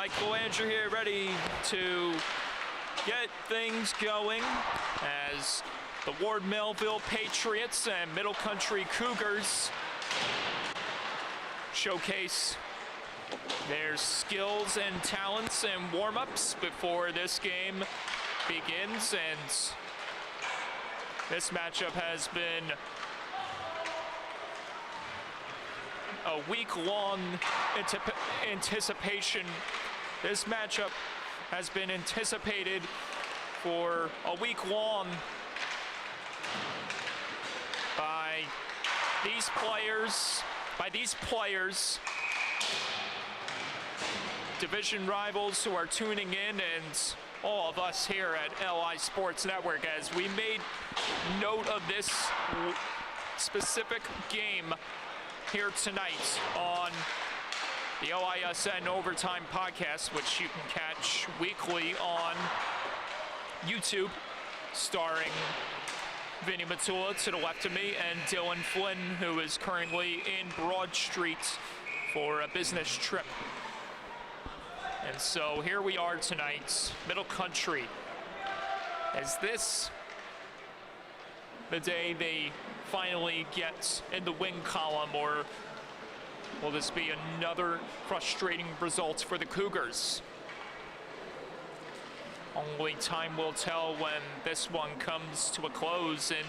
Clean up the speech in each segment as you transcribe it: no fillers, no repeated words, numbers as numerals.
Michael Andrew here, ready to get things going as the Ward Melville Patriots and Middle Country Cougars showcase their skills and talents and warm-ups before this game begins. And this matchup has been a week-long anticipation. This matchup has been anticipated for a week long by these players, division rivals who are tuning in, and all of us here at LI Sports Network, as we made note of this specific game here tonight on the OISN Overtime Podcast, which you can catch weekly on YouTube, starring Vinny Matula to the left of me and Dylan Flynn, who is currently in Broad Street for a business trip. And so here we are tonight, Middle Country. Is this the day they finally get in the win column, or will this be another frustrating result for the Cougars? Only time will tell when this one comes to a close in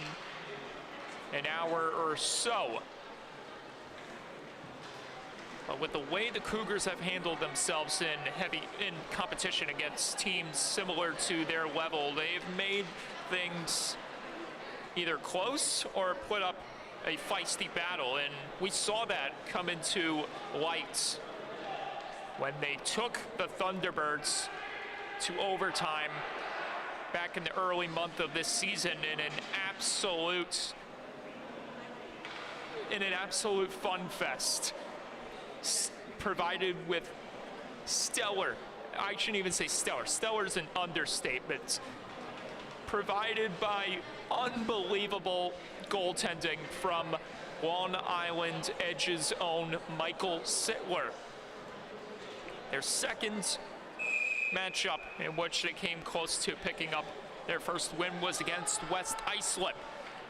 an hour or so. But with the way the Cougars have handled themselves in competition against teams similar to their level, they've made things either close or put up a feisty battle, and we saw that come into light when they took the Thunderbirds to overtime back in the early month of this season in an absolute fun fest, provided with stellar, I shouldn't even say stellar, stellar's an understatement, provided by unbelievable goaltending from Long Island Edge's own Michael Sittler. Their second matchup in which they came close to picking up their first win was against West Islip.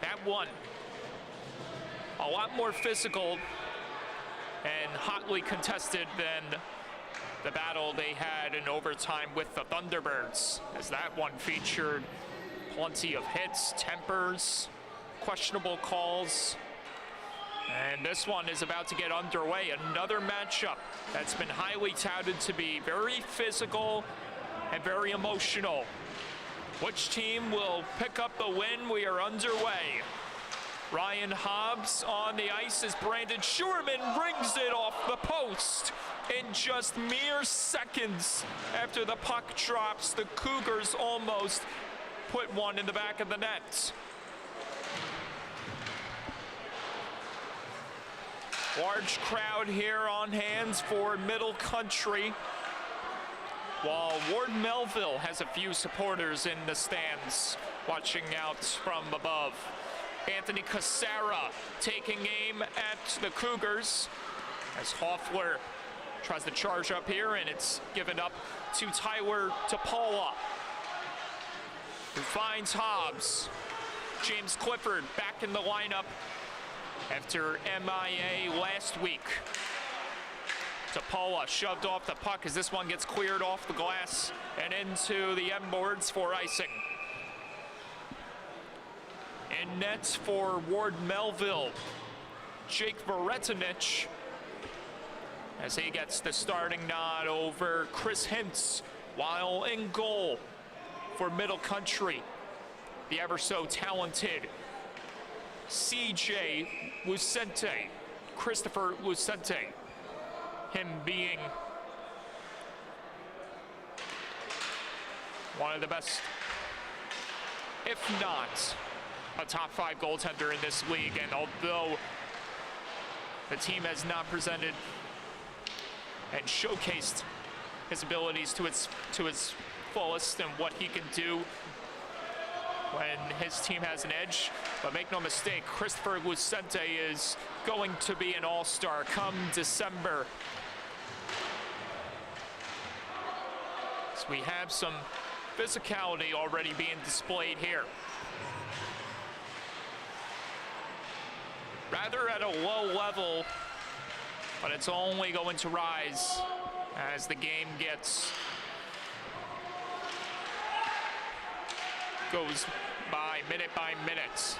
That one, a lot more physical and hotly contested than the battle they had in overtime with the Thunderbirds, as that one featured plenty of hits, tempers, questionable calls. And this one is about to get underway. Another matchup that's been highly touted to be very physical and very emotional. Which team will pick up the win? We are underway. Ryan Hobbs on the ice as Brandon Shurman rings it off the post in just mere seconds after the puck drops. The Cougars almost put one in the back of the net. Large crowd here on hands for Middle Country, while Ward Melville has a few supporters in the stands watching out from above. Anthony Casara taking aim at the Cougars as Hoffler tries to charge up here, and it's given up to Tyler Topola, who finds Hobbs. James Clifford back in the lineup after MIA last week. Topola shoved off the puck as this one gets cleared off the glass and into the end boards for icing. In net for Ward Melville, Jake Varetinich, as he gets the starting nod over Chris Hintz, while in goal for Middle Country, the ever so talented CJ Lucente, Christopher Lucente, him being one of the best, if not a top 5 goaltender in this league. And although the team has not presented and showcased his abilities to its fullest and what he can do when his team has an edge, but make no mistake, Christopher Lucente is going to be an all-star come December. So we have some physicality already being displayed here. Rather at a low level, but it's only going to rise as the game goes by minute.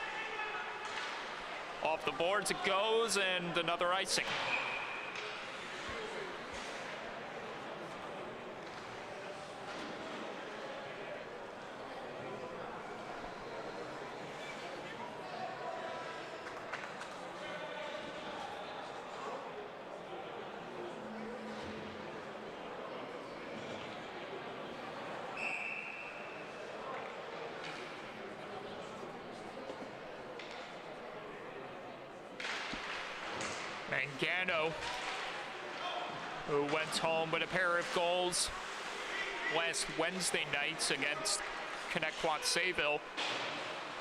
Off the boards it goes, and another icing. Mangano, who went home with a pair of goals last Wednesday nights against Connecticut Sayville,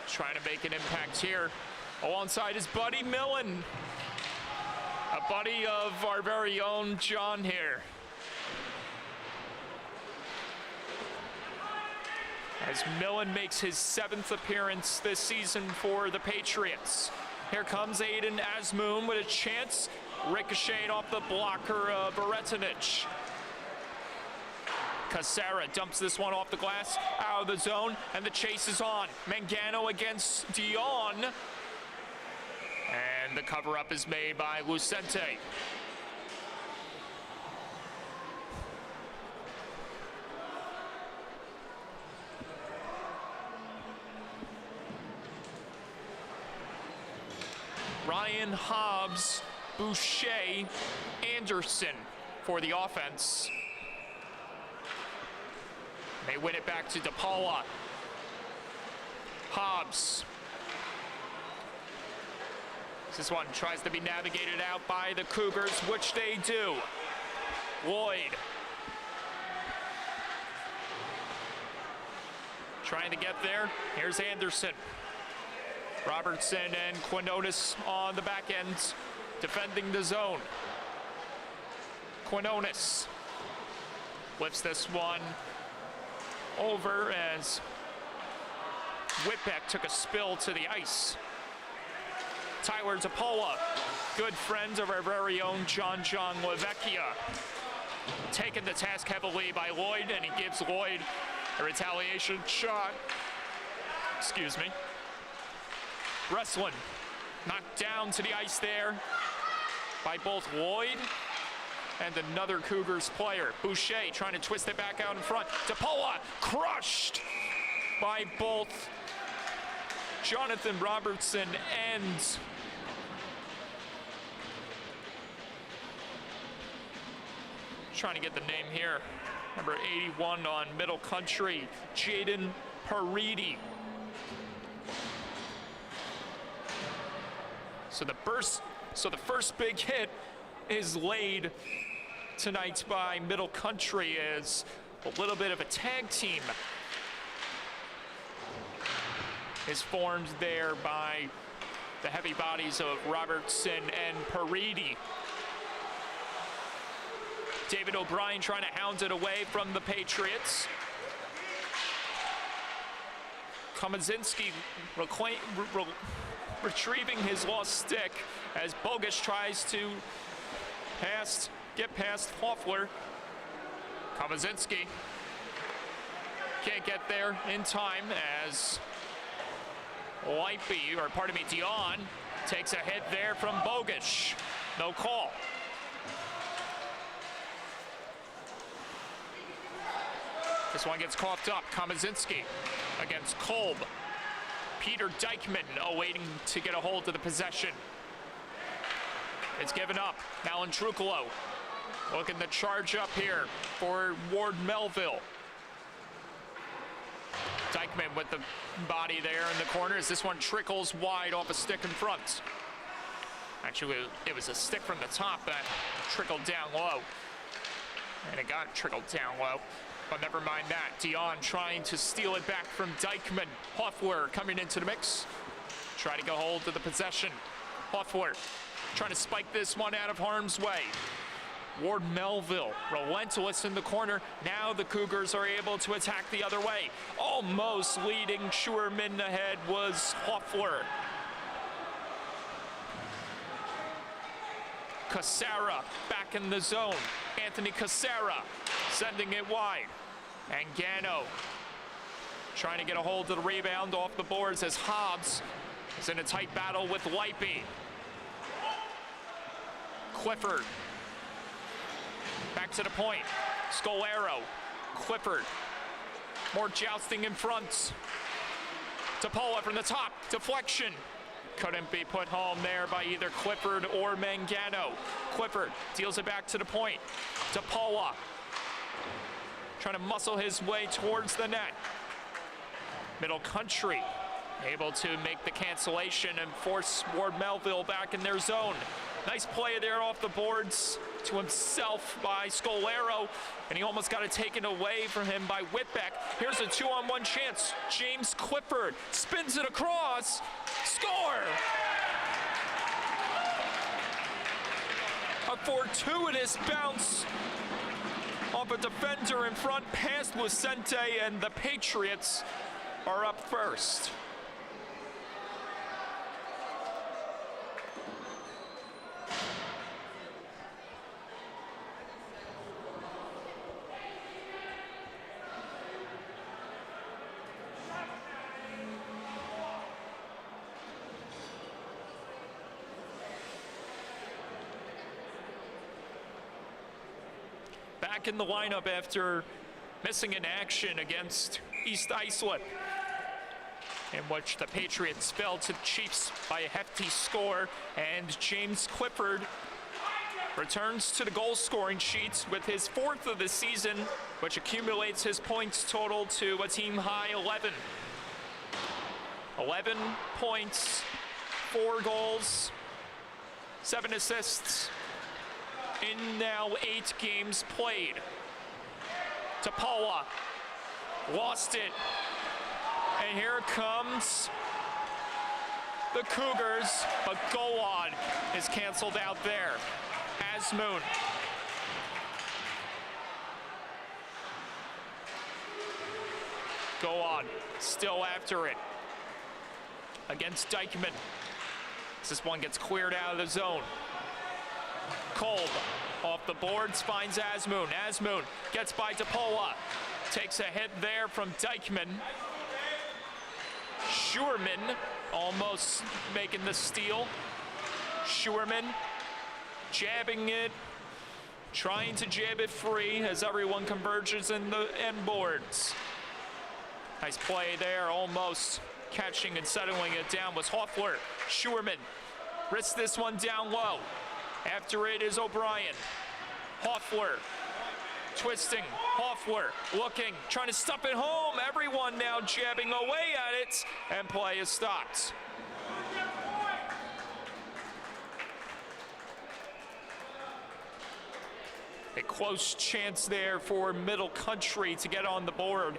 trying to make an impact here alongside his buddy Millen, a buddy of our very own John here. As Millen makes his 7th appearance this season for the Patriots. Here comes Aiden Asmoon with a chance. Ricocheted off the blocker of Beretinich. Casera dumps this one off the glass, out of the zone, and the chase is on. Mangano against Dion. And the cover-up is made by Lucente. Ryan Hobbs, Boucher, Anderson for the offense. They win it back to DePaula. Hobbs. This one tries to be navigated out by the Cougars, which they do. Lloyd. Trying to get there. Here's Anderson. Robertson and Quinones on the back end, defending the zone. Quinones lifts this one over as Whitbeck took a spill to the ice. Tyler DePaula, good friend of our very own John LaVecchia, taken the task heavily by Lloyd, and he gives Lloyd a retaliation shot. Excuse me. Wrestling, knocked down to the ice there by both Lloyd and another Cougars player. Boucher trying to twist it back out in front. DePaula crushed by both Jonathan Robertson and trying to get the name here. Number 81 on Middle Country, Jaden Paridi. So the first big hit is laid tonight by Middle Country as a little bit of a tag team is formed there by the heavy bodies of Robertson and Paridi. David O'Brien trying to hound it away from the Patriots. Komazinski retrieving his lost stick as Bogus tries to get past Hoffler. Komazinski can't get there in time as Dion takes a hit there from Bogus. No call. This one gets coughed up. Komazinski against Kolb. Peter Dykman awaiting to get a hold of the possession. It's given up. Alan Trucolo looking to charge up here for Ward Melville. Dykman with the body there in the corner as this one trickles wide off a stick in front. Actually, it was a stick from the top that trickled down low. And it got trickled down low. But never mind that. Dion trying to steal it back from Dykman. Hoffler coming into the mix. Try to go hold of the possession. Hoffler trying to spike this one out of harm's way. Ward Melville, relentless in the corner. Now the Cougars are able to attack the other way. Almost leading Schuerman ahead was Hoffler. Cassara back in the zone. Anthony Cassara sending it wide. And Gano trying to get a hold of the rebound off the boards as Hobbs is in a tight battle with Lipey. Clifford back to the point. Scolaro, Clifford, more jousting in front. DePaula from the top, deflection. Couldn't be put home there by either Clifford or Mangano. Clifford deals it back to the point. DePaula trying to muscle his way towards the net. Middle Country able to make the cancellation and force Ward Melville back in their zone. Nice play there off the boards to himself by Scolaro, and he almost got it taken away from him by Whitbeck. Here's a 2-on-1 chance. James Clifford spins it across. Score! A fortuitous bounce off a defender in front past Lucente, and the Patriots are up first. Back in the lineup after missing in action against East Islip, in which the Patriots fell to the Chiefs by a hefty score, and James Clifford returns to the goal scoring sheets with his 4th of the season, which accumulates his points total to a team high 11. 11 points, 4 goals, 7 assists in now 8 games played. DePaula lost it. And here comes the Cougars, but goal on is canceled out there. Asmoon. Go on, still after it against Dykeman. This one gets cleared out of the zone. Kolb off the boards, finds Asmoon. Asmoon gets by DePaula. Takes a hit there from Dykeman. Schuerman almost making the steal. Schuerman jabbing it, trying to jab it free as everyone converges in the end boards. Nice play there, almost catching and settling it down was Hoffler. Schuerman risks this one down low. After it is O'Brien. Hoffler twisting. Hoffler looking, trying to stuff it home. Everyone now jabbing away at it, and play is stopped. A close chance there for Middle Country to get on the board,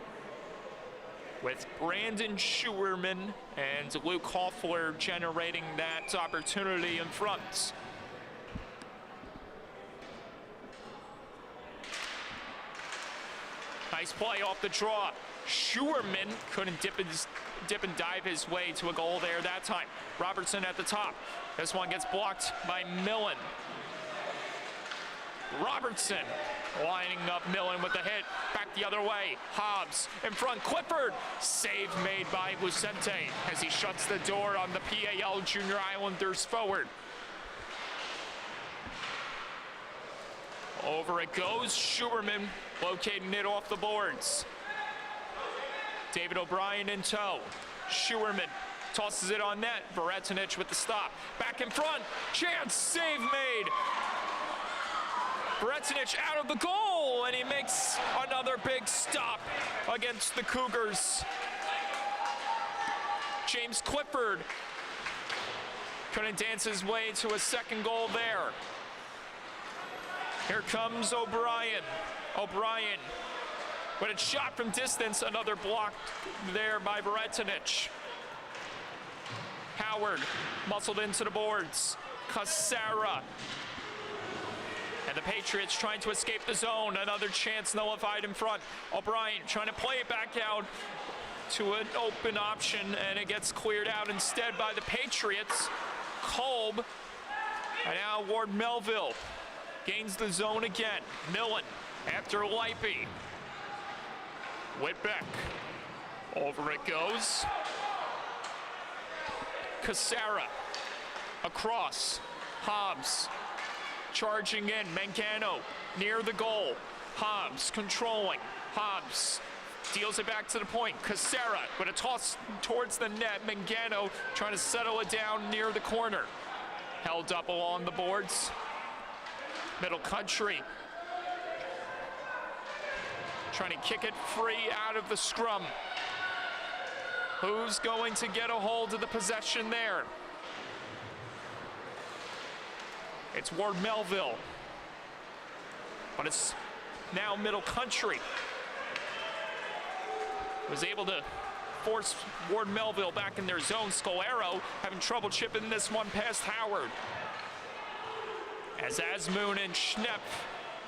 with Brandon Schuerman and Luke Hoffler generating that opportunity in front. Nice play off the draw. Schuerman couldn't dip and dive his way to a goal there that time. Robertson at the top. This one gets blocked by Millen. Robertson lining up Millen with the hit. Back the other way. Hobbs in front. Clifford. Save made by Lucente as he shuts the door on the PAL Junior Islanders forward. Over it goes. Schuerman locating it off the boards. David O'Brien in tow. Schuerman tosses it on net. Varetinich with the stop. Back in front. Chance. Save made. Varetinich out of the goal, and he makes another big stop against the Cougars. James Clifford couldn't dance his way to a second goal there. Here comes O'Brien. O'Brien with a shot from distance, another block there by Varetinich. Howard muscled into the boards. Cassara. And And the Patriots trying to escape the zone. Another chance nullified in front. O'Brien trying to play it back out to an open option, and it gets cleared out instead by the Patriots. Kolb, and now Ward Melville gains the zone again. Millen after Lipey. Whitbeck. Over it goes. Cassara. Across. Hobbs. Charging in. Mangano near the goal. Hobbs controlling. Hobbs deals it back to the point. Cassara with a toss towards the net. Mangano trying to settle it down near the corner. Held up along the boards. Middle Country trying to kick it free out of the scrum. Who's going to get a hold of the possession there? It's Ward Melville. But it's now Middle Country. Was able to force Ward Melville back in their zone. Scalero having trouble chipping this one past Howard. As Asmoon and Schnepp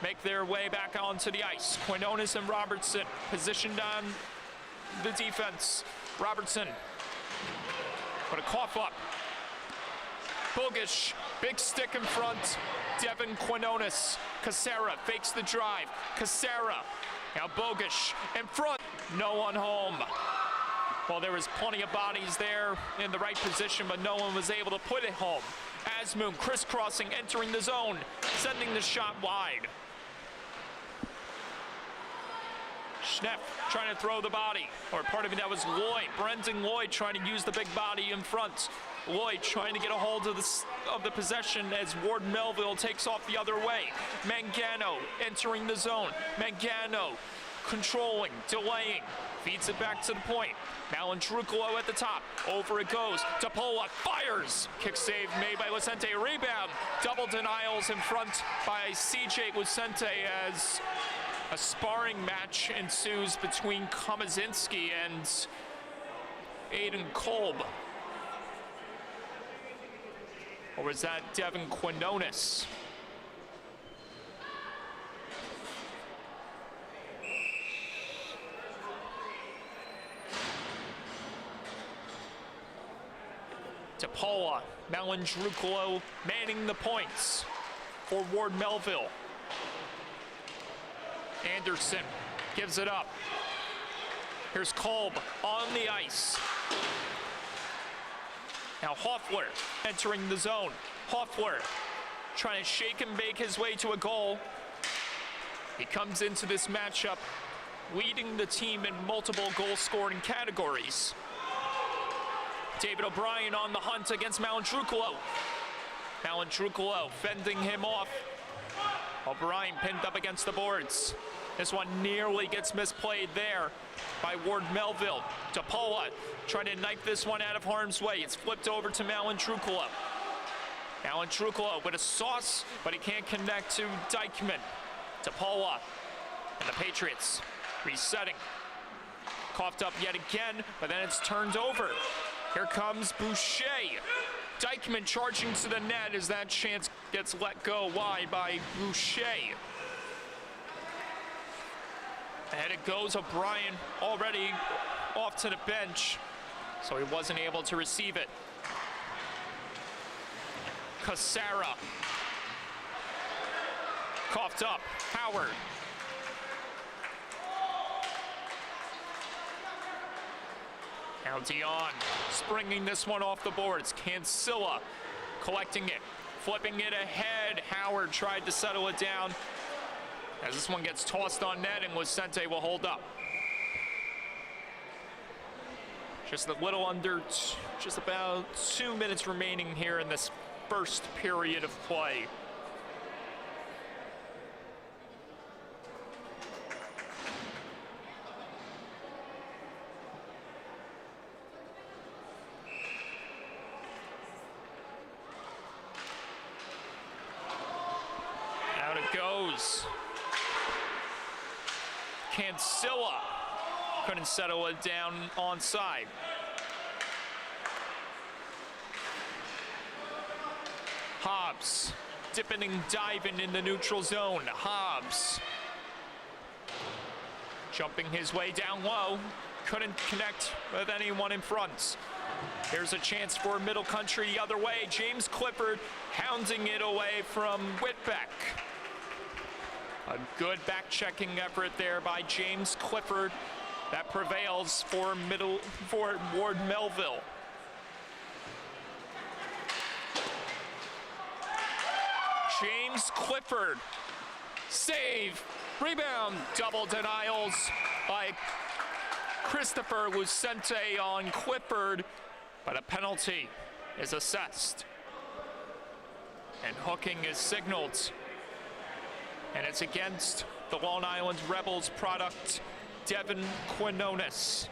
make their way back onto the ice. Quinones and Robertson positioned on the defense. Robertson put a cough up. Bogish, big stick in front. Devin Quinones. Cassara fakes the drive. Cassara, now Bogish in front. No one home. Well, there was plenty of bodies there in the right position, but no one was able to put it home. Asmoon crisscrossing, entering the zone, sending the shot wide. Schnepp trying to throw the body, or part of it that was Lloyd. Brendan Lloyd trying to use the big body in front. Lloyd trying to get a hold of the possession as Ward Melville takes off the other way. Mangano entering the zone. Mangano controlling, delaying, feeds it back to the point. Malandrucolo at the top. Over it goes. Tapola fires. Kick save made by Lucente. Rebound. Double denials in front by CJ Lucente as a sparring match ensues between Komazinski and Aiden Kolb. Or was that Devin Quinones? Tapola, Malandrucolo manning the points for Ward Melville. Anderson gives it up. Here's Kolb on the ice. Now Hoffler entering the zone. Hoffler trying to shake and bake his way to a goal. He comes into this matchup leading the team in multiple goal-scoring categories. David O'Brien on the hunt against Malandrucolo. Malandrucolo fending him off. O'Brien pinned up against the boards. This one nearly gets misplayed there by Ward Melville. Tapola trying to knife this one out of harm's way. It's flipped over to Malandrucolo. Malandrucolo with a sauce, but he can't connect to Dykeman. Tapola and the Patriots resetting. Coughed up yet again, but then it's turned over. Here comes Boucher. Dykeman charging to the net as that chance gets let go wide by Boucher. Ahead it goes. O'Brien already off to the bench, so he wasn't able to receive it. Cassara. Coughed up. Howard. Now Dion springing this one off the boards. Cancilla collecting it, flipping it ahead. Howard tried to settle it down as this one gets tossed on net, and Lucente will hold up. Just a little under, just about 2 minutes remaining here in this first period of play. Out it goes. Cancilla couldn't settle it down onside. Hobbs dipping and diving in the neutral zone. Hobbs jumping his way down low. Couldn't connect with anyone in front. Here's a chance for Middle Country the other way. James Clifford hounding it away from Whitbeck. A good back-checking effort there by James Clifford. That prevails for Ward Melville. James Clifford, save, rebound, double denials by Christopher Lucente on Clifford, but a penalty is assessed. And hooking is signaled. And it's against the Long Island Rebels product, Devin Quinones.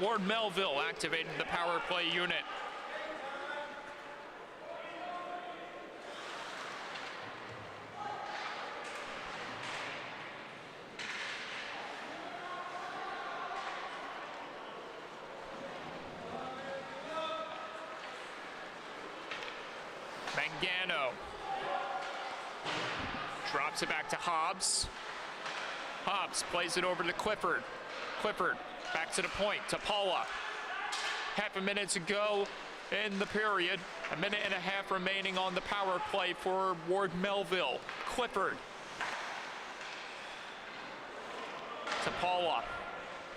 Ward Melville activating the power play unit. Mangano drops it back to Hobbs. Hobbs plays it over to Clifford. Clifford back to the point, to Paula. Half a minute to go in the period. A minute and a half remaining on the power play for Ward Melville. Clifford to Paula.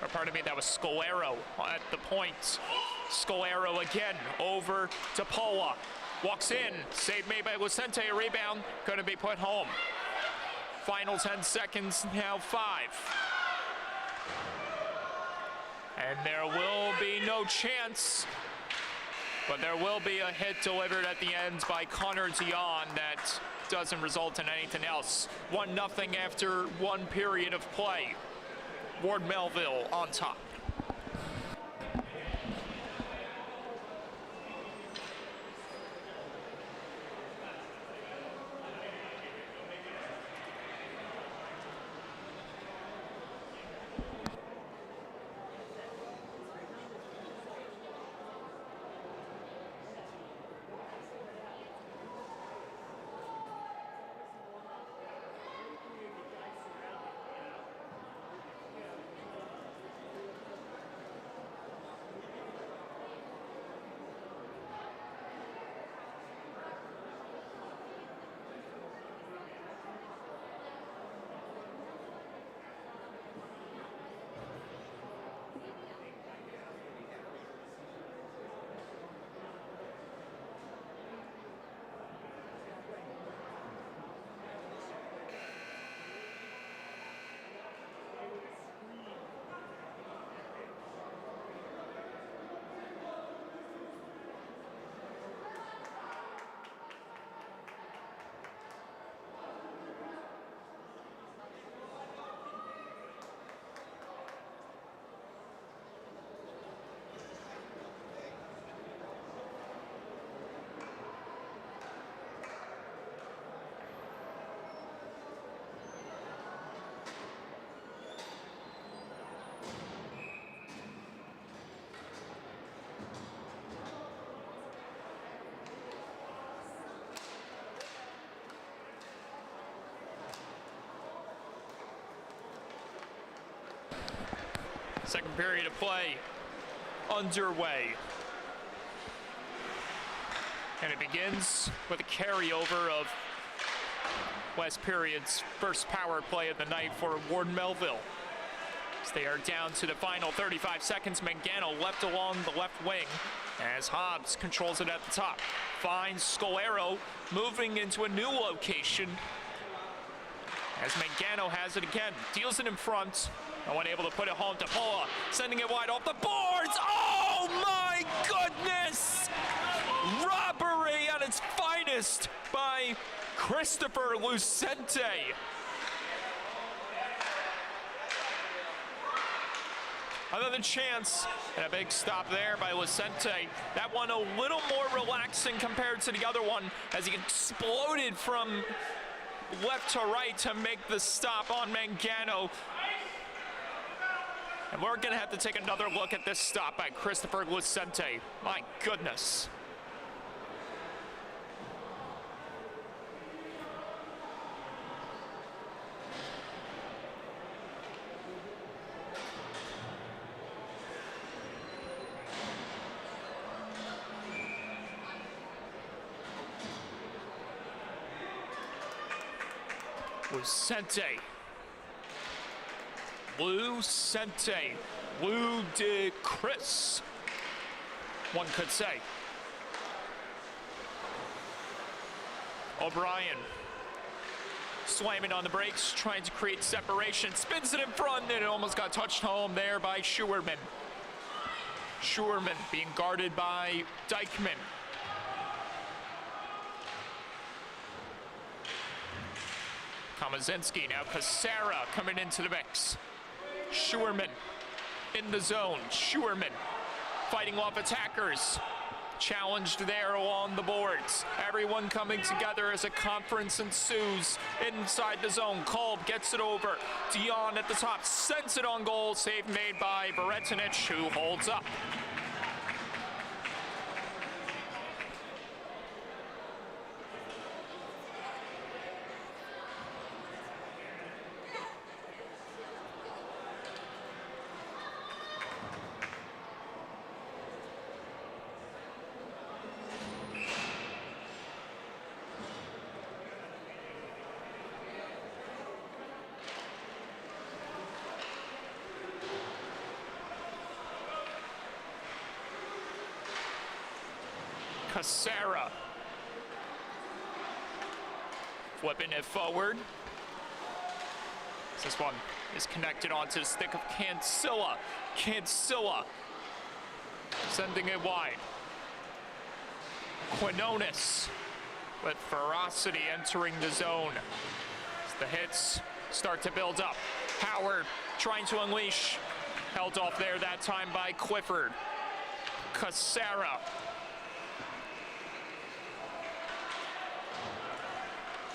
Or pardon me, that was Scalero at the point. Scalero again over to Paula. Walks in, save made by Lucente, a rebound, gonna be put home. Final 10 seconds, now 5. And there will be no chance, but there will be a hit delivered at the end by Connor Dion that doesn't result in anything else. 1-0 after one period of play. Ward Melville on top. Second period of play underway. And it begins with a carryover of last period's first power play of the night for Ward Melville. As they are down to the final 35 seconds, Mangano left along the left wing as Hobbs controls it at the top. Finds Scalero moving into a new location as Mangano has it again. Deals it in front. No one able to put it home to Paula. Sending it wide off the boards. Oh my goodness! Robbery at its finest by Christopher Lucente. Another chance, and a big stop there by Lucente. That one a little more relaxing compared to the other one as he exploded from left to right to make the stop on Mangano. And we're gonna have to take another look at this stop by Christopher Lucente. My goodness. Lucente, Lou de Chris, one could say. O'Brien slamming on the brakes, trying to create separation, spins it in front, and it almost got touched home there by Schuerman. Schuerman being guarded by Dykman. Komazinski, now Casera coming into the mix. Schuerman in the zone. Schuerman fighting off attackers. Challenged there along the boards. Everyone coming together as a conference ensues inside the zone. Kolb gets it over. Dion at the top sends it on goal. Save made by Varetinich, who holds up. Casera flipping it forward. This one is connected onto the stick of Cancilla. Cancilla sending it wide. Quinones with ferocity entering the zone as the hits start to build up. Howard trying to unleash. Held off there that time by Clifford. Casera.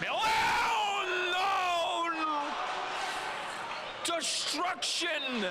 Oh, no! Destruction!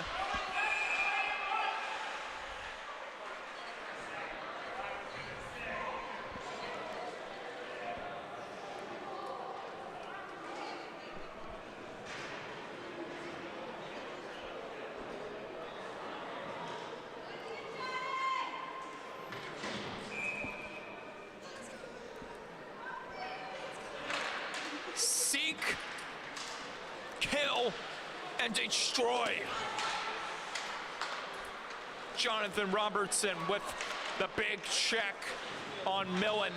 Seek, kill, and destroy. Jonathan Robertson with the big check on Millen.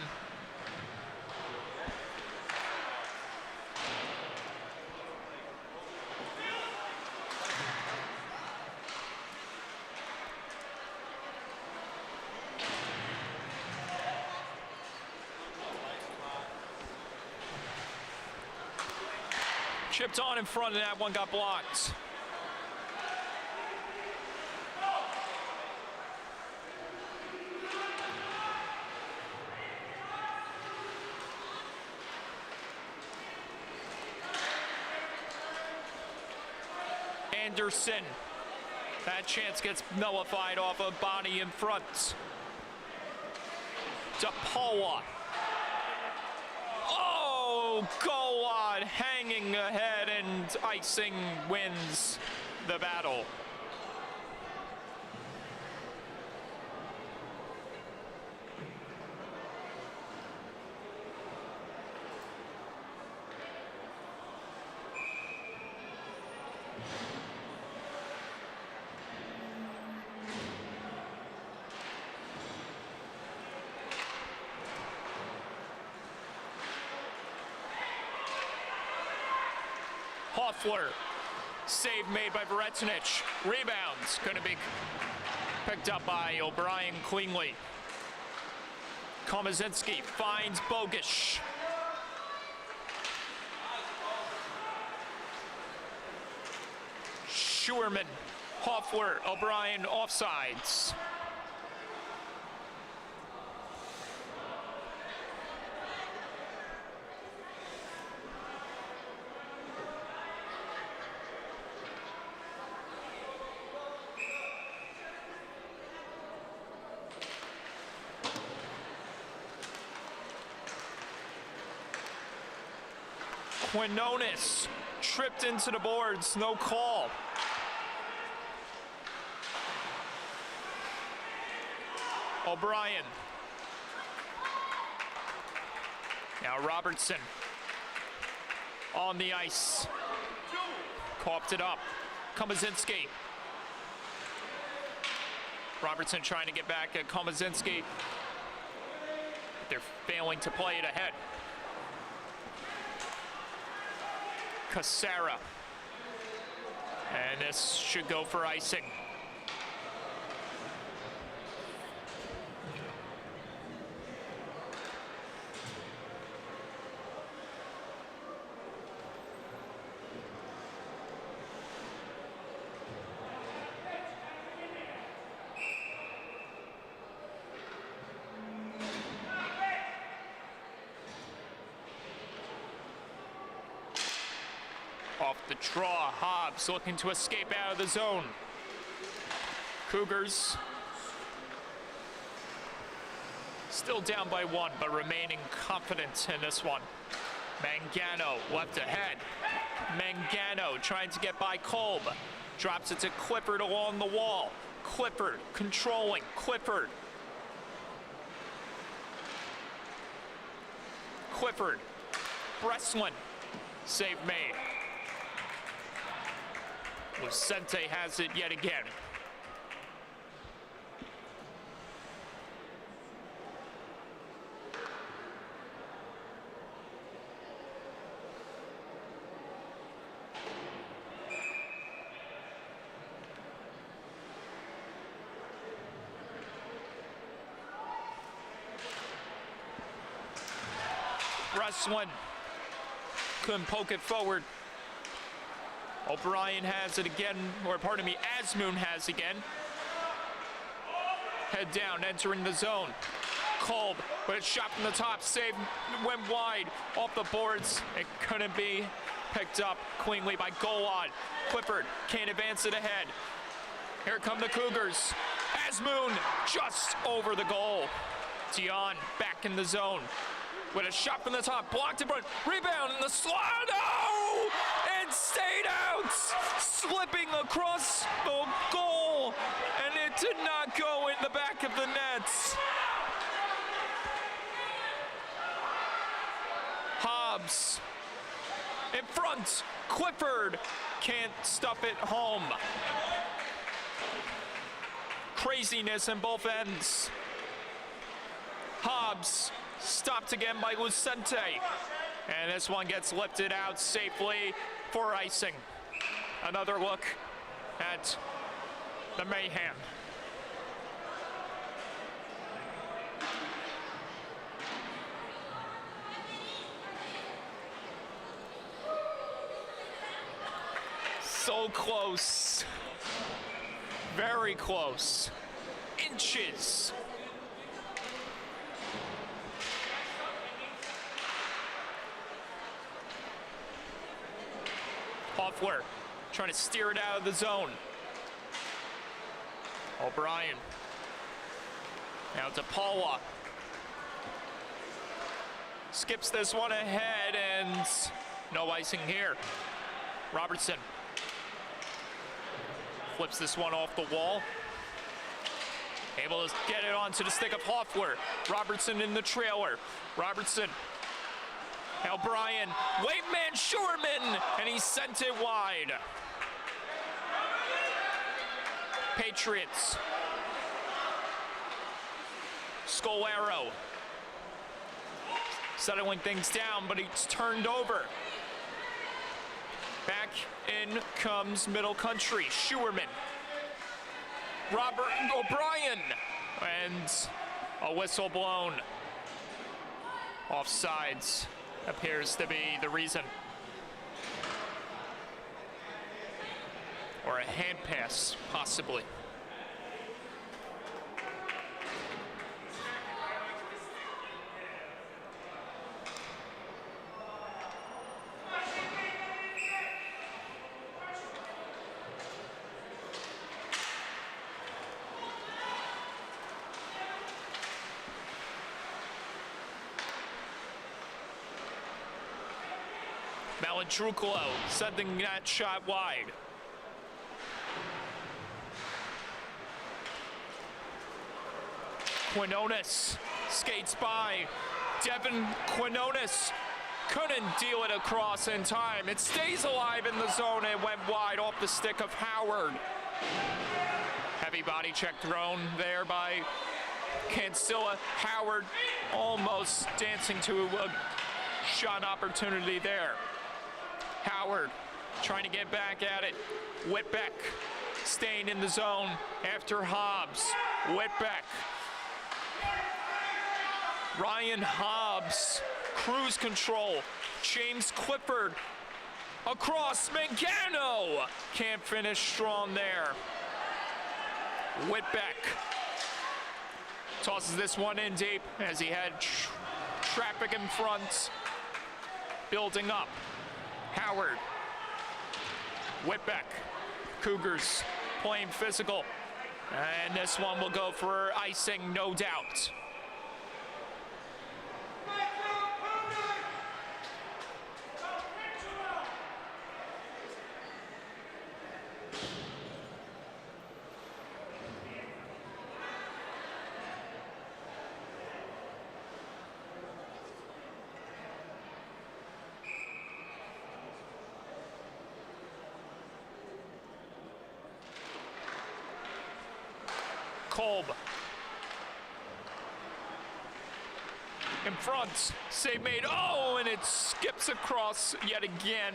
Chipped on in front, and that one got blocked. Anderson. That chance gets nullified off a body in front. DePaula. Oh, goal line hanging ahead, and icing wins the battle. Hoffler, save made by Varetinich. Rebounds going to be picked up by O'Brien cleanly. Komazinski finds Bogish. Schuerman Hoffler, O'Brien, offsides. Quinones tripped into the boards, no call. O'Brien. Now Robertson on the ice. Coughed it up. Komazinski. Robertson trying to get back at Komazinski. They're failing to play it ahead. Casera. And this should go for icing. Off the draw, Hobbs looking to escape out of the zone. Cougars still down by one, but remaining confident in this one. Mangano left ahead. Mangano trying to get by Kolb. Drops it to Clifford along the wall. Clifford controlling. Clifford. Breslin. Save made. Lucente has it yet again. Breslin couldn't poke it forward. O'Brien has it again, or pardon me, Asmoon has again. Head down, entering the zone. Kolb, but it's shot from the top, saved, went wide, off the boards. It couldn't be picked up cleanly by Golan. Clifford can't advance it ahead. Here come the Cougars. Asmoon just over the goal. Dion back in the zone. With a shot from the top, blocked in front, rebound in the slot, oh! And stayed out, slipping across the goal, and it did not go in the back of the nets. Hobbs in front, Clifford can't stuff it home. Craziness in both ends. Hobbs stopped again by Lucente. And this one gets lifted out safely for icing. Another look at the mayhem. So close. Very close. Inches. Hoffler trying to steer it out of the zone. O'Brien. Now to Paula. Skips this one ahead and no icing here. Robertson. Flips this one off the wall. Able to get it onto the stick of Hoffler. Robertson in the trailer. Robertson. Now O'Brien, wave man Schuerman, and he sent it wide. Patriots. Scolaro. Settling things down, but he's turned over. Back in comes Middle Country. Schuerman. Robert O'Brien. And a whistle blown. Offsides appears to be the reason. Or or a hand pass, possibly. Malandrucolo sending that shot wide. Quinones skates by. Devin Quinones couldn't deal it across in time. It stays alive in the zone and went wide off the stick of Howard. Heavy body check thrown there by Cancilla. Howard almost dancing to a shot opportunity there. Howard trying to get back at it. Whitbeck staying in the zone after Hobbs. Whitbeck. Ryan Hobbs, cruise control. James Clifford across Mangano. Can't finish strong there. Whitbeck tosses this one in deep as he had traffic in front. Building up. Howard. Whitbeck. Cougars playing physical. And this one will go for icing, no doubt. Kolb in front, save made, oh, and it skips across yet again.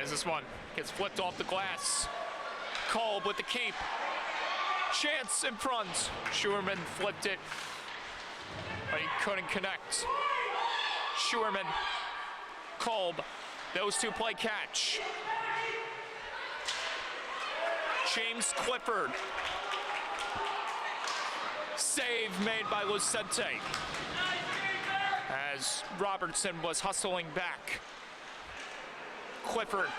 As this one gets flipped off the glass. Kolb with the keep. Chance in front. Schuerman flipped it, but he couldn't connect. Schuerman, Kolb, those two play catch. James Clifford. Save made by Lucente as Robertson was hustling back. Clifford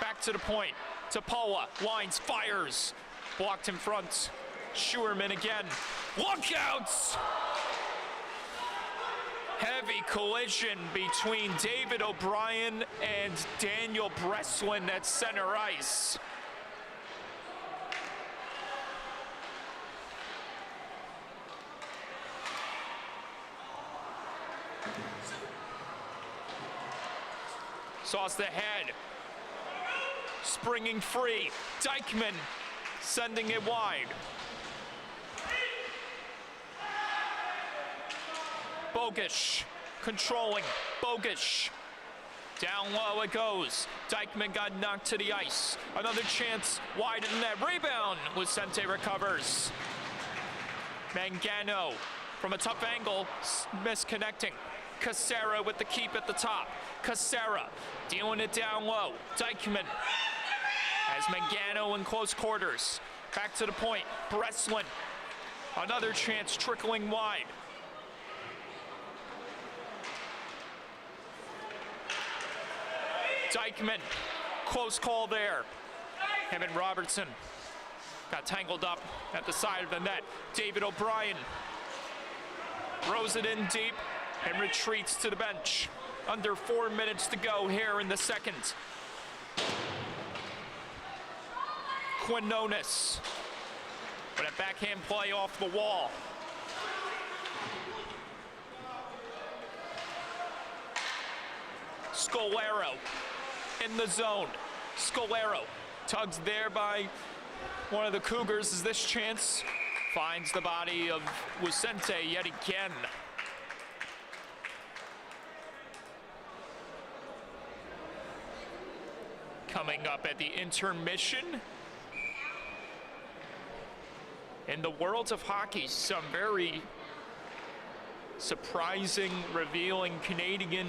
back to the point. Tapola lines, fires. Blocked in front. Schuerman again. Lookouts! Heavy collision between David O'Brien and Daniel Breslin at center ice. Sauce the head. Springing free. Dykeman sending it wide. Bogish controlling. Bogish. Down low it goes. Dykeman got knocked to the ice. Another chance wide in that rebound. Lucente recovers. Mangano from a tough angle, misconnecting. Casera with the keep at the top. Casera dealing it down low. Dykeman has Mangano in close quarters. Back to the point. Breslin. Another chance trickling wide. Dykeman. Close call there. Him and Robertson got tangled up at the side of the net. David O'Brien throws it in deep and retreats to the bench. Under 4 minutes to go here in the second. Quinones with a backhand play off the wall. Scolaro in the zone. Scolaro tugs there by one of the Cougars as this chance finds the body of Lucente yet again. Coming up at the intermission. In the world of hockey, some very surprising, revealing Canadian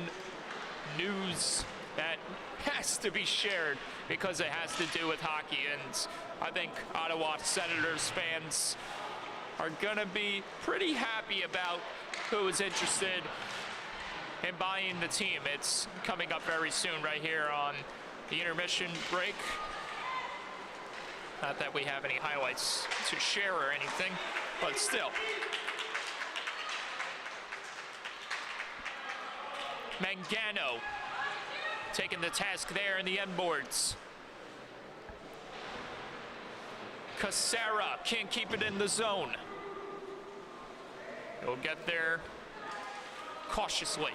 news that has to be shared because it has to do with hockey. And I think Ottawa Senators fans are going to be pretty happy about who is interested in buying the team. It's coming up very soon right here on the intermission break. Not that we have any highlights to share or anything, but still. Mangano taking the task there in the end boards. Casera can't keep it in the zone. He'll get there cautiously.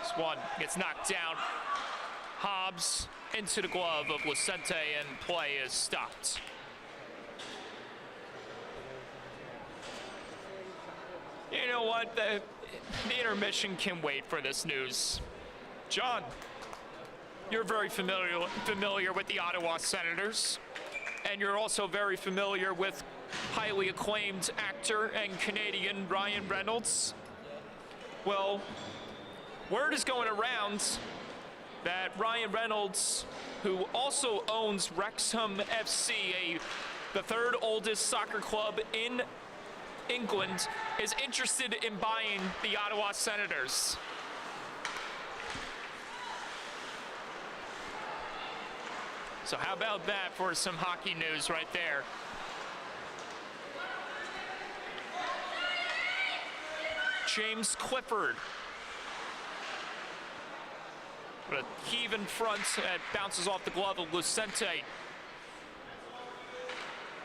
This one gets knocked down. Hobbs into the glove of Lucente, and play is stopped. You know what? The intermission can wait for this news. John, you're very familiar with the Ottawa Senators, and you're also very familiar with highly acclaimed actor and Canadian Ryan Reynolds. Well, word is going around that Ryan Reynolds, who also owns Wrexham FC, the third oldest soccer club in England, is interested in buying the Ottawa Senators. So how about that for some hockey news right there? James Clifford. But a heave in front that bounces off the glove of Lucente.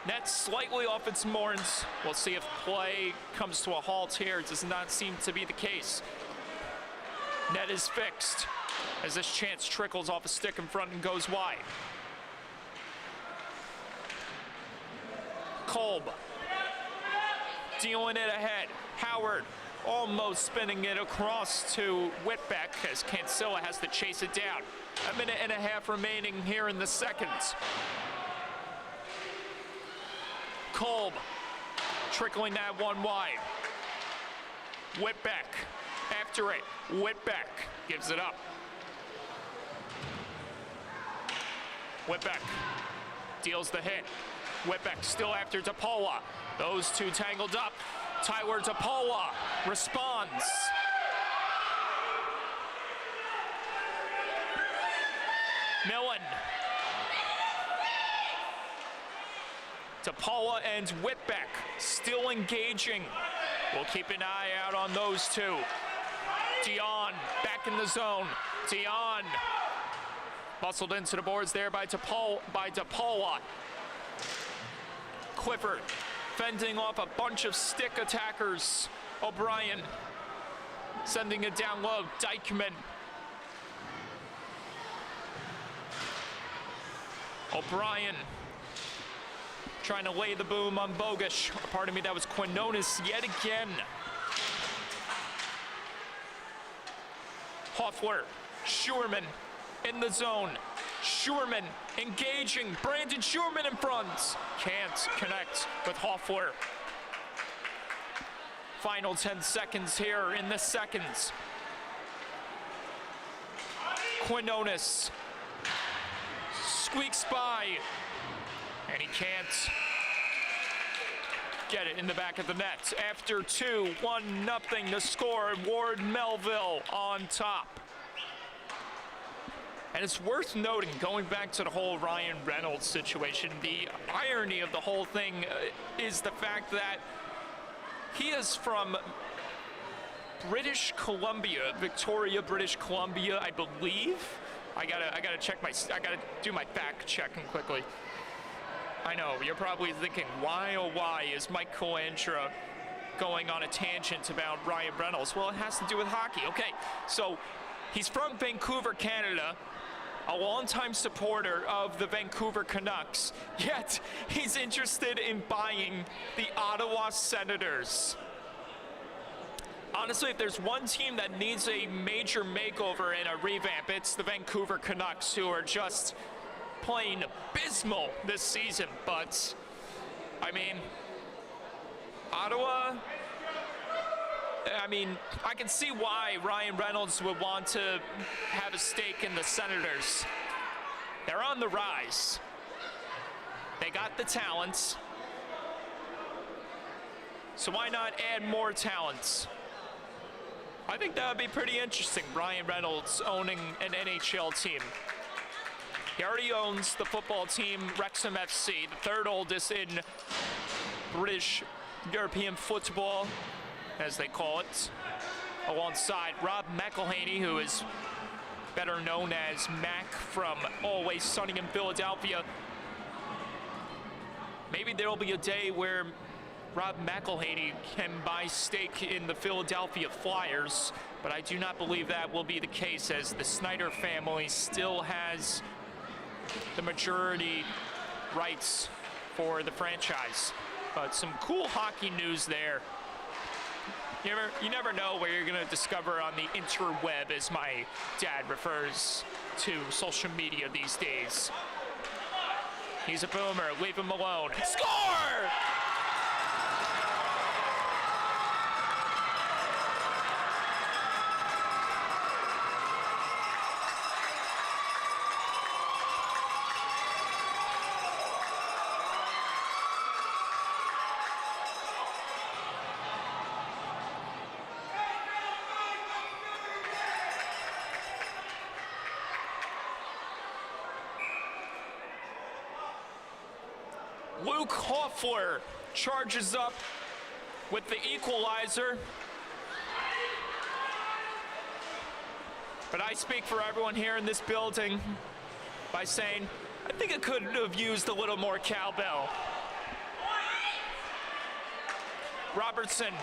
Net slightly off its moorings. We'll see if play comes to a halt here. It does not seem to be the case. Net is fixed as this chance trickles off a stick in front and goes wide. Kolb dealing it ahead. Howard almost spinning it across to Whitbeck as Cancilla has to chase it down. A minute and a half remaining here in the second. Kolb trickling that one wide. Whitbeck after it. Whitbeck gives it up. Whitbeck deals the hit. Whitbeck still after DePaula. Those two tangled up. Tyler DePaula responds. Millen. DePaula and Whitbeck still engaging. We'll keep an eye out on those two. Dion back in the zone. Dion muscled into the boards there by DePaula. Clifford fending off a bunch of stick attackers. O'Brien sending it down low. Dykeman. O'Brien trying to lay the boom on Bogusz. Pardon me, that was Quinones yet again. Hoffler, Schurman in the zone. Schurman engaging. Brandon Schurman in front. Can't connect with Hoffler. Final 10 seconds here in the seconds. Quinones squeaks by, and he can't get it in the back of the net. After 2, 1-0 the score. Ward Melville on top. And it's worth noting, going back to the whole Ryan Reynolds situation, the irony of the whole thing is the fact that he is from British Columbia, Victoria, British Columbia, I believe. I gotta do my fact checking quickly. I know, you're probably thinking, why oh why is Mike Colandra going on a tangent about Ryan Reynolds? Well, it has to do with hockey. Okay, so he's from Vancouver, Canada, a longtime supporter of the Vancouver Canucks, yet he's interested in buying the Ottawa Senators. Honestly, if there's one team that needs a major makeover and a revamp, it's the Vancouver Canucks, who are just plain abysmal this season. But, I mean, Ottawa, I mean, I can see why Ryan Reynolds would want to have a stake in the Senators. They're on the rise. They got the talents. So why not add more talents? I think that would be pretty interesting, Ryan Reynolds owning an NHL team. He already owns the football team, Wrexham FC, the third oldest in British European football, as they call it, alongside Rob McElhenney, who is better known as Mac from Always Sunny in Philadelphia. Maybe there'll be a day where Rob McElhenney can buy stake in the Philadelphia Flyers, but I do not believe that will be the case, as the Snyder family still has the majority rights for the franchise. But some cool hockey news there. You never know where you're going to discover on the interweb, as my dad refers to social media these days. He's a boomer. Leave him alone. Score! Luke Hoffler charges up with the equalizer. But I speak for everyone here in this building by saying, I think it could have used a little more cowbell. Robertson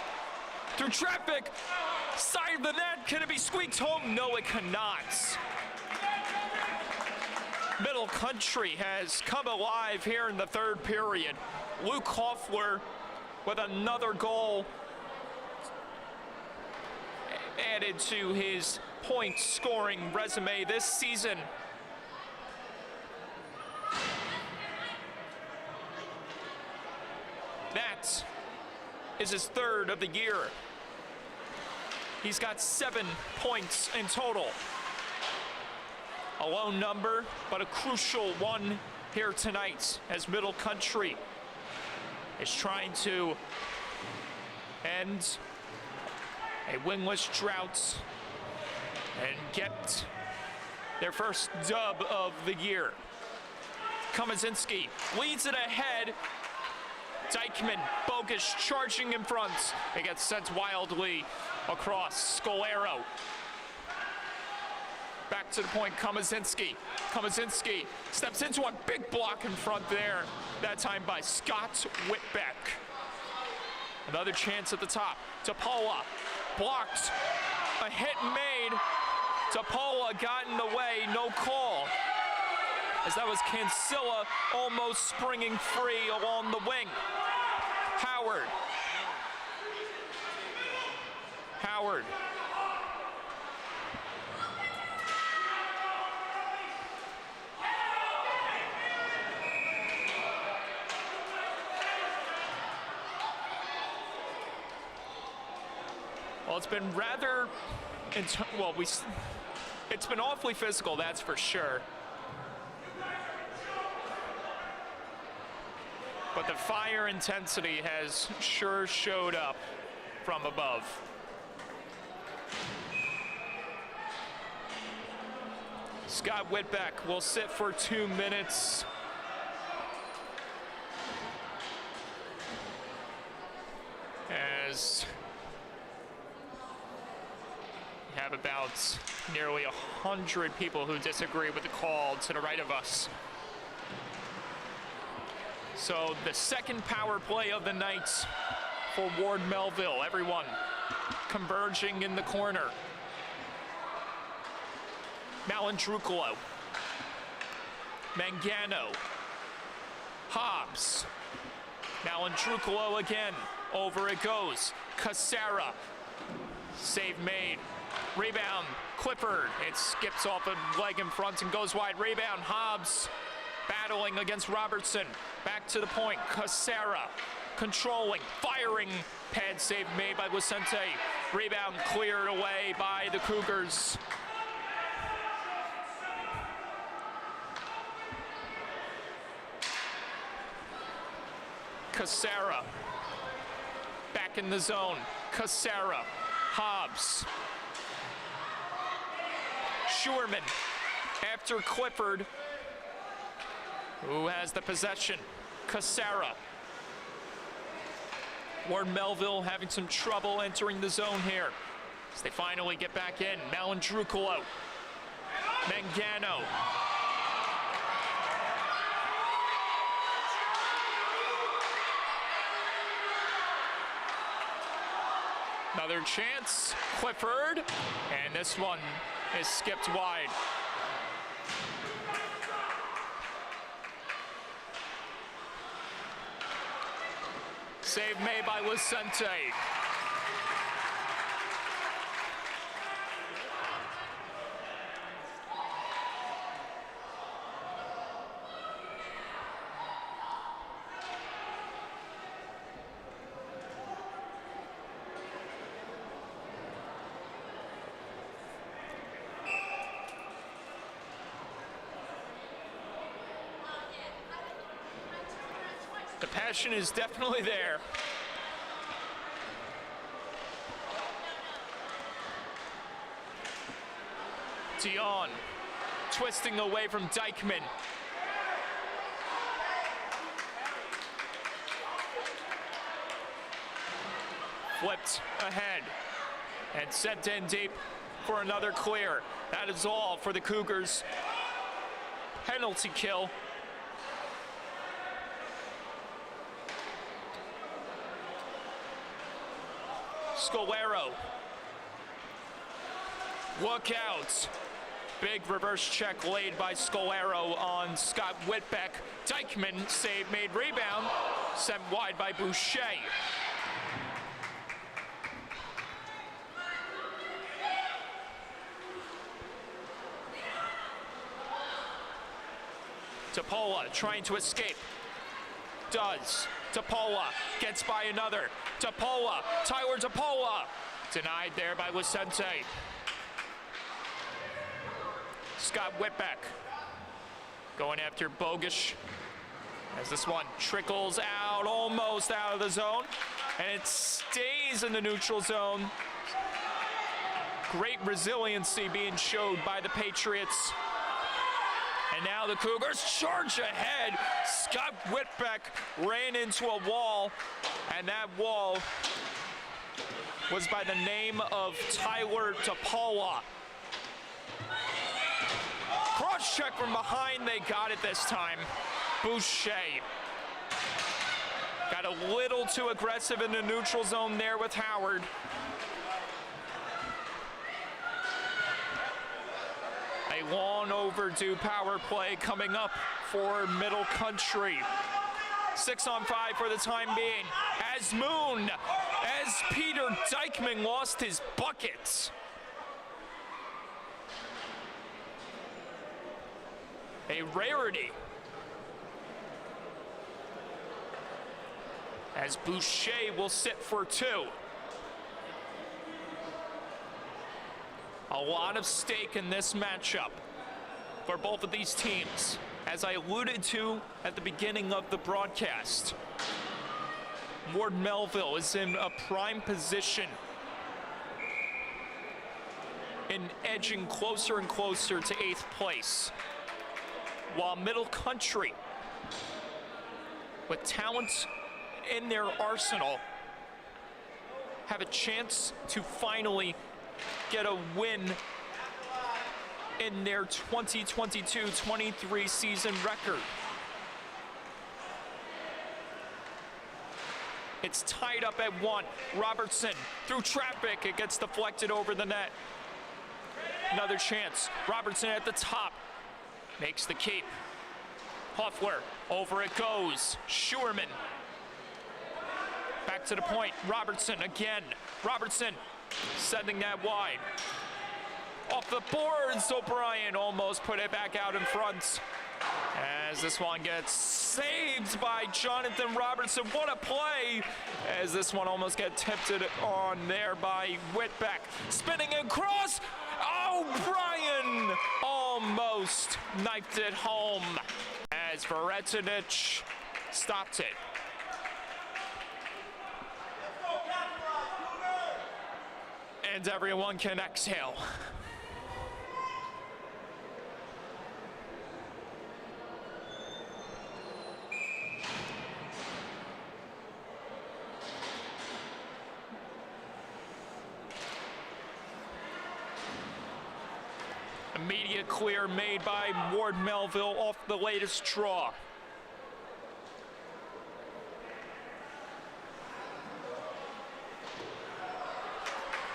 through traffic, side of the net, can it be squeaked home? No, it cannot. Middle Country has come alive here in the third period. Luke Hoffler with another goal added to his point-scoring resume this season. That is his third of the year. He's got 7 points in total. A low number, but a crucial one here tonight, as Middle Country is trying to end a winless drought and get their first dub of the year. Komazinski leads it ahead. Dykeman, Bogus charging in front. It gets sent wildly across. Scolaro. Back to the point, Komazinski. Komazinski steps into a big block in front there. That time by Scott Whitbeck. Another chance at the top. Tapola blocked. A hit made. Tapola got in the way, no call. As that was Cancilla almost springing free along the wing. Howard. Howard. Well, it's been rather, it's been awfully physical, that's for sure. But the fire intensity has sure showed up from above. Scott Whitbeck will sit for 2 minutes. As we have about nearly 100 people who disagree with the call to the right of us. So the second power play of the night for Ward Melville. Everyone converging in the corner. Malandrucolo. Mangano. Hobbs. Malandrucolo again. Over it goes. Cassara. Save made. Rebound. Clifford. It skips off a leg in front and goes wide. Rebound. Hobbs battling against Robertson. Back to the point. Cassara. controlling, firing. Pad save made by Vicente. Rebound cleared away by the Cougars. Casera. Back in the zone. Casera. Hobbs. Schuerman after Clifford, who has the possession. Casera. Ward Melville having some trouble entering the zone here as they finally get back in. Malandrucolo. Mangano. Another chance, Clifford, and this one is skipped wide. Save made by Vicente. The passion is definitely there. Dion twisting away from Dykeman. Flipped ahead and sent in deep for another clear. That is all for the Cougars. Penalty kill. Scalero. Look out. Big reverse check laid by Scalero on Scott Whitbeck. Dykeman save made, rebound sent wide by Boucher. Topola trying to escape. Does. Topola gets by another. Topola, Tyler Topola. Denied there by Vicente. Scott Whitbeck going after Bogish as this one trickles out, almost out of the zone, and it stays in the neutral zone. Great resiliency being showed by the Patriots. And now the Cougars charge ahead. Scott Whitbeck ran into a wall, and that wall was by the name of Tyler Topola. Cross check from behind, they got it this time. Boucher got a little too aggressive in the neutral zone there with Howard. A long overdue power play coming up for Middle Country. 6-on-5 for the time being. As Peter Dykeman lost his buckets. A rarity. As Boucher will sit for two. A lot of stake in this matchup for both of these teams. As I alluded to at the beginning of the broadcast, Ward Melville is in a prime position in edging closer and closer to 8th place. While Middle Country, with talent in their arsenal, have a chance to finally get a win in their 2022-23 season record. It's tied up at 1. Robertson through traffic, it gets deflected over the net. Another chance. Robertson at the top. Makes the keep. Hoffler, over it goes. Schuerman. Back to the point. Robertson again. Robertson sending that wide. Off the boards, O'Brien almost put it back out in front. As this one gets saved by Jonathan Robertson. What a play! As this one almost gets tipped on there by Whitbeck. Spinning across. Oh, Brian almost knifed it home as Varsity stopped it. And everyone can exhale. Immediate clear made by Ward Melville off the latest draw.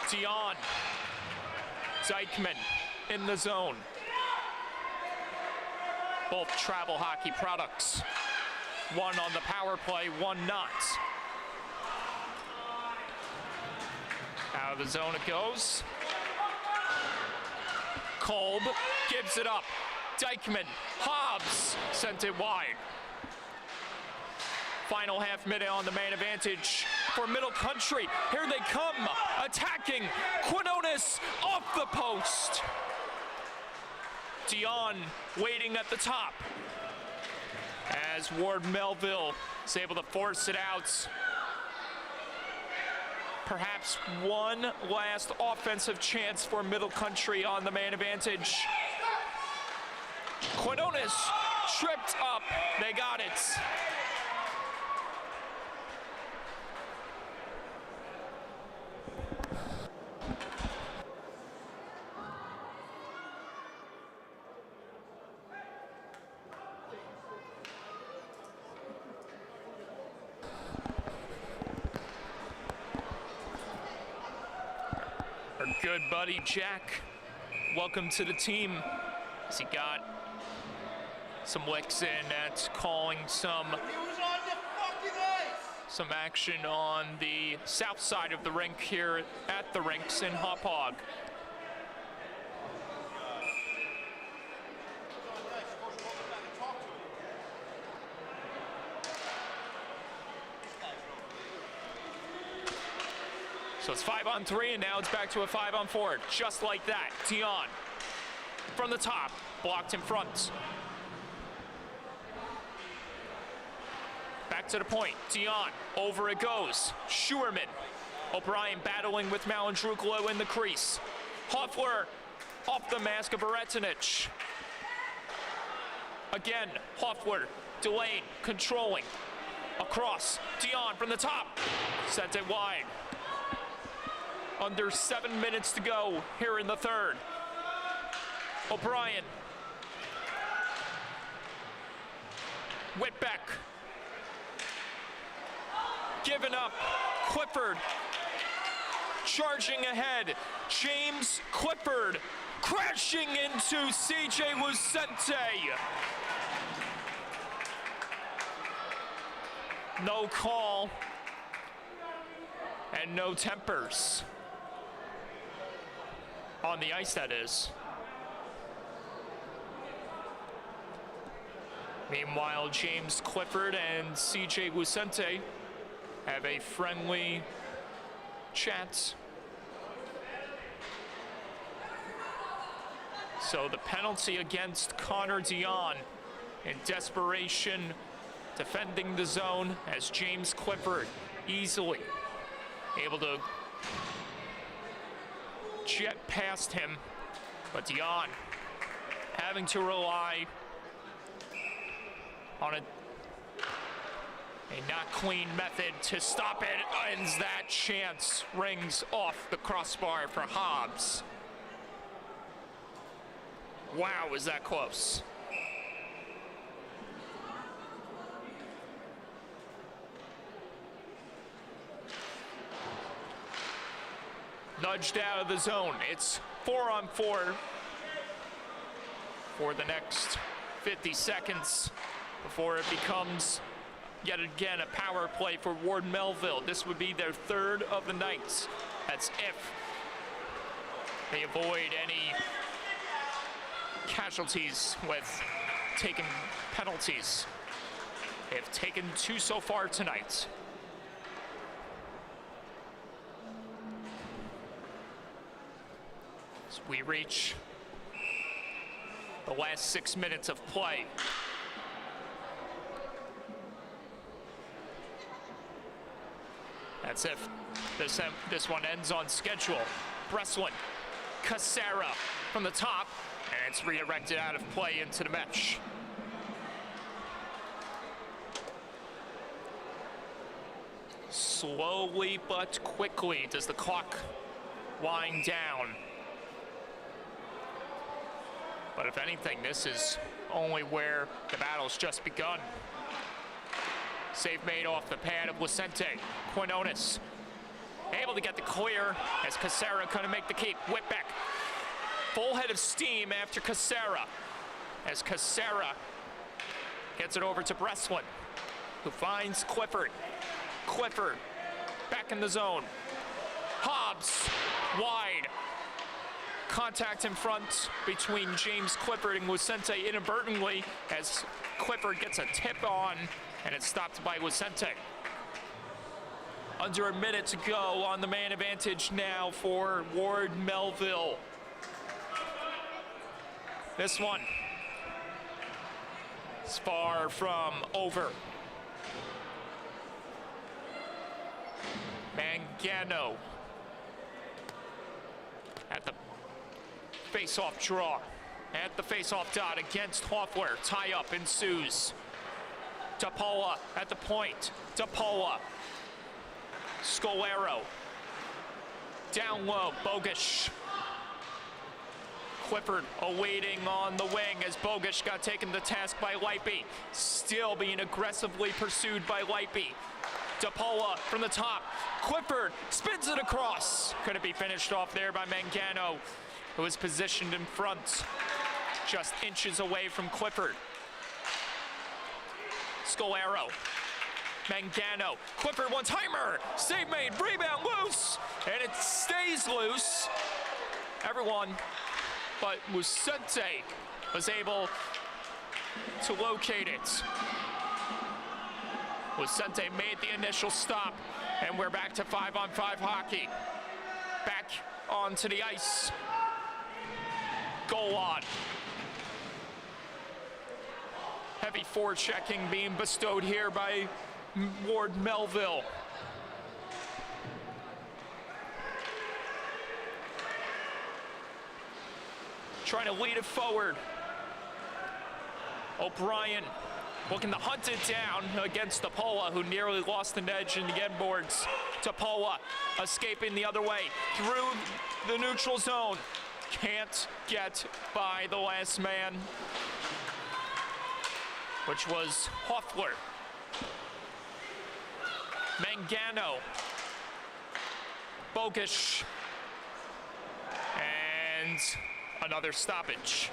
Dion. Dykeman in the zone. Both travel hockey products. One on the power play, one not. Out of the zone it goes. Kolb gives it up. Dykeman, Hobbs sent it wide. Final half minute on the man advantage for Middle Country. Here they come, attacking. Quinones off the post. Dion waiting at the top. As Ward Melville is able to force it out. Perhaps one last offensive chance for Middle Country on the man advantage. Quinones tripped up. They got it. Our good buddy Jack, welcome to the team. As he got some licks in at calling some action on the south side of the rink here at the rinks in Hauppauge. So it's 5-on-3, and now it's back to a 5-on-4, just like that. Dion from the top, blocked in front. Back to the point. Dion, over it goes. Schuerman. O'Brien battling with Malandruklo in the crease. Hoffler off the mask of Varsity. Again, Hoffler delaying, controlling. Across. Dion from the top. Sent it wide. Under 7 minutes to go here in the third. O'Brien. Whitbeck. Given up. Clifford. Charging ahead. James Clifford crashing into CJ Lucente. No call. And no tempers. On the ice, that is. Meanwhile, James Clifford and CJ Lucente have a friendly chat. So the penalty against Connor Dion in desperation, defending the zone as James Clifford easily able to jet past him, but Dion having to rely on a not clean method to stop it, and that chance rings off the crossbar for Hobbs. Wow, is that close? Nudged out of the zone. It's 4-on-4 for the next 50 seconds before it becomes yet again a power play for Ward Melville. This would be their third of the night. That's if they avoid any casualties with taken penalties. They've taken 2 so far tonight. As we reach the last 6 minutes of play. That's if this one ends on schedule. Breslin, Casera from the top, and it's redirected out of play into the mesh. Slowly but quickly does the clock wind down. But if anything, this is only where the battle's just begun. Save made off the pad of Lucente. Quinones able to get the clear as Casera couldn't make the keep. Whitbeck, full head of steam after Casera. As Casera gets it over to Breslin, who finds Clifford. Clifford back in the zone. Hobbs wide. Contact in front between James Clifford and Lucente inadvertently as Clifford gets a tip on, and it's stopped by Lucente. Under a minute to go on the man advantage now for Ward Melville. This one is far from over. Mangano at the face-off draw. At the face-off dot against Hoffler. Tie-up ensues. DePaula at the point. DePaula. Scolaro. Down low. Bogish. Clifford awaiting on the wing as Bogish got taken to task by Lightby. Still being aggressively pursued by Lightby. DePaula from the top. Clifford spins it across. Couldn't be finished off there by Mangano, who was positioned in front, just inches away from Clifford. Scolaro. Mangano. Clifford one-timer. Save made. Rebound loose. And it stays loose. Everyone but Lucente was able to locate it. Lucente made the initial stop, and we're back to 5-on-5 hockey. Back onto the ice. Goal on. Heavy forechecking being bestowed here by Ward Melville. Trying to lead it forward. O'Brien looking to hunt it down against DePaula, who nearly lost an edge in the end boards. DePaula escaping the other way through the neutral zone. Can't get by the last man, which was Hoffler. Mangano. Bogish. And another stoppage.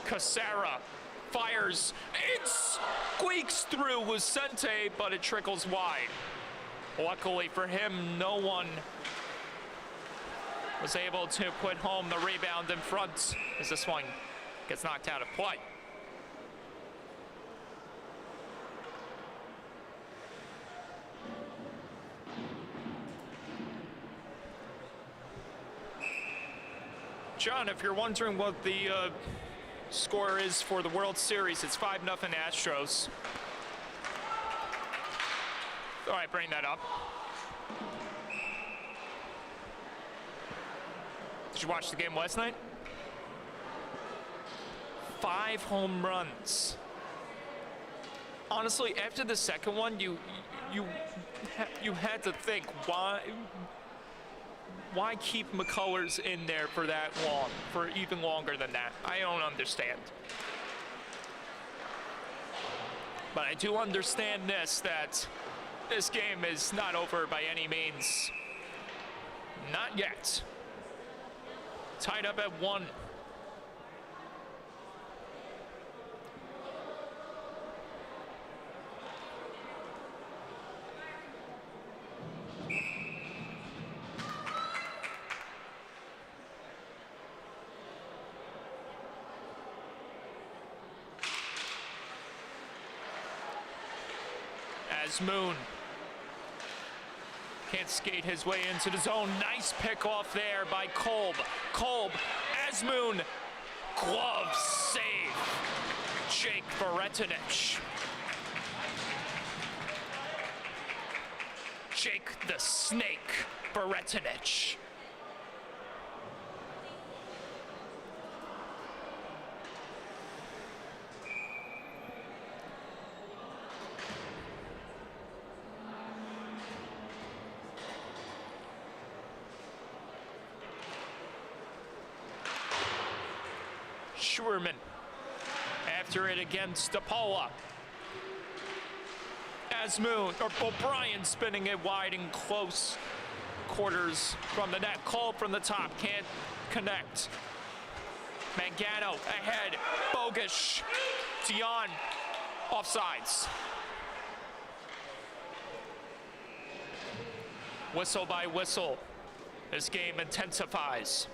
Casera fires. It squeaks through Lucente, but it trickles wide. Luckily for him, no one was able to put home the rebound in front as this one gets knocked out of play. John, if you're wondering what the score is for the World Series, it's 5-0 Astros. All right, bring that up. Did you watch the game last night? 5 home runs. Honestly, after the second one, you had to think, why keep McCullers in there for that long, for even longer than that? I don't understand. But I do understand this, that this game is not over by any means. Not yet. Tied up at 1. Moon can't skate his way into the zone. Nice pick off there by Kolb. Kolb, Asmoon, glove save. Jake Varetinich. Jake the Snake Varetinich. Schwerman after it against DePaula. Asmoon, or O'Brien spinning it wide in close quarters from the net. Called from the top, can't connect. Mangano ahead, Bogusch, Dion, offsides. Whistle by whistle, this game intensifies.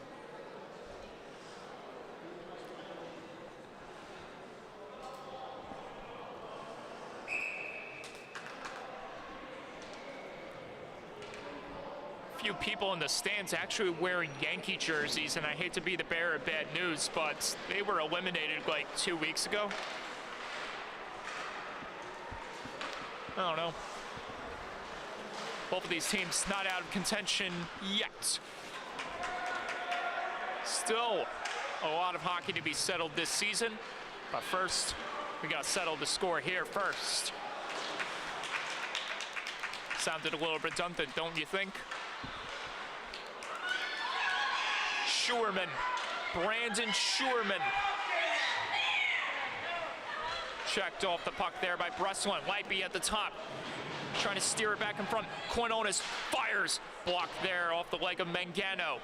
Few people in the stands actually wearing Yankee jerseys, and I hate to be the bearer of bad news, but they were eliminated like 2 weeks ago. I don't know. Both of these teams not out of contention yet. Still a lot of hockey to be settled this season, but first we got to settle the score here first. Sounded a little redundant, don't you think? Schwerman, Brandon Schwerman. Checked off the puck there by Breslin. Lightby at the top, trying to steer it back in front. Quinones fires, blocked there off the leg of Mangano.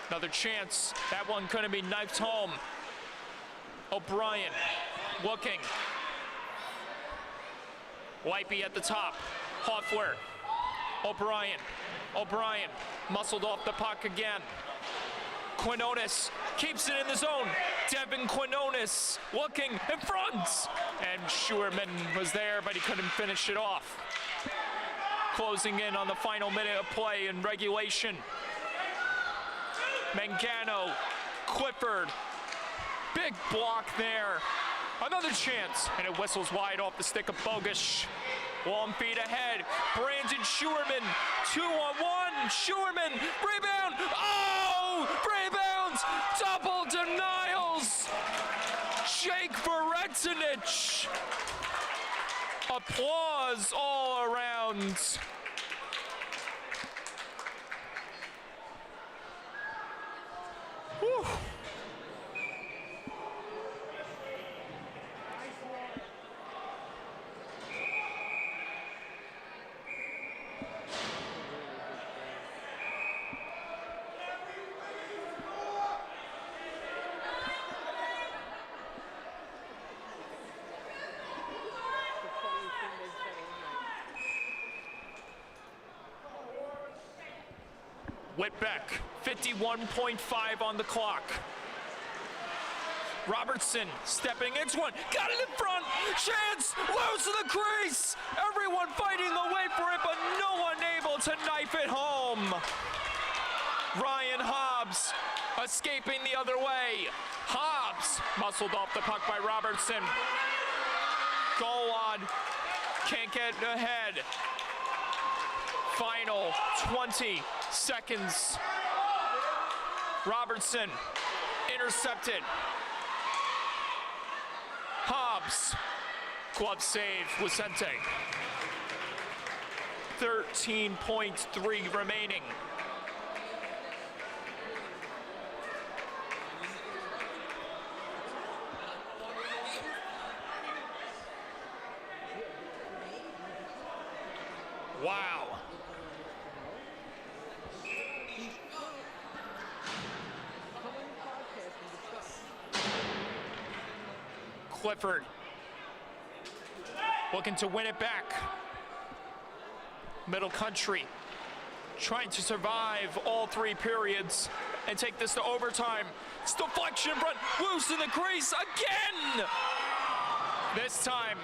Another chance, that one couldn't be knifed home. O'Brien looking. Lightby at the top, Hoffler, O'Brien. O'Brien muscled off the puck again. Quinones keeps it in the zone. Devin Quinones looking in front. And Schwerman was there, but he couldn't finish it off. Closing in on the final minute of play in regulation. Mangano, Clifford, big block there. Another chance, and it whistles wide off the stick of Bogusch. Long feet ahead, Brandon Schwerman, 2-on-1, Schwerman, rebound, oh, rebounds, double denials, Jake Varetinich. Applause all around. Whew. Whitbeck, 51.5 on the clock. Robertson stepping into one, got it in front, chance, loose to the crease. Everyone fighting away for it, but no one able to knife it home. Ryan Hobbs escaping the other way. Hobbs muscled off the puck by Robertson. Goal on, can't get ahead. Final 20 seconds. Robertson intercepted. Hobbs, glove save, Vicente. 13.3 remaining. Wow. Clifford looking to win it back. Middle Country trying to survive all 3 periods and take this to overtime. It's deflection in front, loose in the crease again! This time